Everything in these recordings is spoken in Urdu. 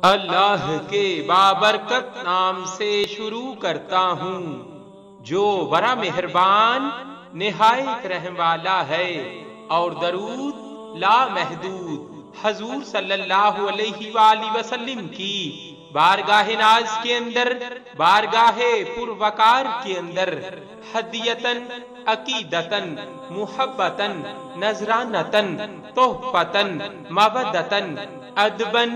اللہ کے بابرکت نام سے شروع کرتا ہوں جو بڑا مہربان نہایت رحم والا ہے، اور درود لا محدود حضور صلی اللہ علیہ وآلہ وسلم کی بارگاہ ناز کے اندر، بارگاہ پروقار کے اندر ہدیتن، عقیدتن، محبتن، نذرانتن، تحفتن، مودتن، ادبن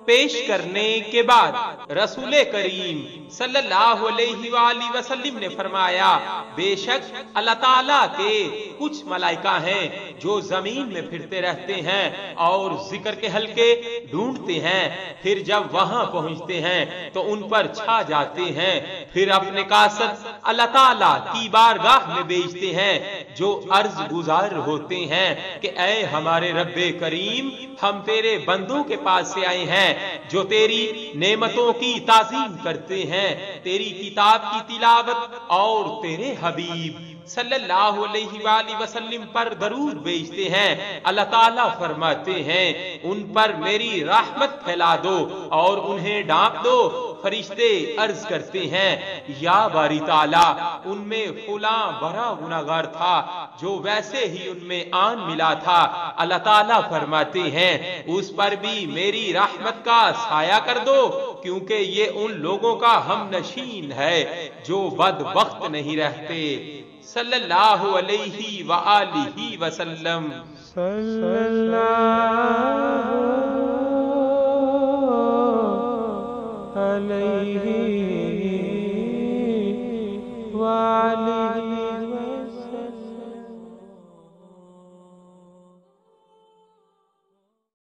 پیش کرنے کے بعد رسول کریم صلی اللہ علیہ وآلہ وسلم نے فرمایا، بے شک اللہ تعالیٰ کے کچھ ملائکہ ہیں جو زمین میں پھرتے رہتے ہیں اور ذکر کے حلقے ڈھونڈتے ہیں، پھر جب وہاں پہنچتے ہیں تو ان پر چھا جاتے ہیں، پھر اپنے قاصد اللہ تعالیٰ کی بارگاہ میں بھیجتے ہیں جو عرض گزار ہوتے ہیں کہ اے ہمارے رب کریم، ہم تیرے بندوں کے پاس سے آئے ہیں جو تیری نعمتوں کی تعظیم کرتے ہیں، تیری کتاب کی تلاوت اور تیرے حبیب صلی اللہ علیہ وآلہ وسلم پر درود بھیجتے ہیں۔ اللہ تعالیٰ فرماتے ہیں ان پر میری رحمت پھیلا دو اور انہیں ڈانپ دو۔ فرشتے عرض کرتے ہیں یا باری تعالیٰ، ان میں فلاں بڑا گناہگار تھا جو ویسے ہی ان میں آن ملا تھا۔ اللہ تعالیٰ فرماتے ہیں اس پر بھی میری رحمت کا سایہ کر دو، کیونکہ یہ ان لوگوں کا ہم نشین ہے جو بدبخت نہیں رہتے۔ صلی اللہ علیہ وآلہ وسلم۔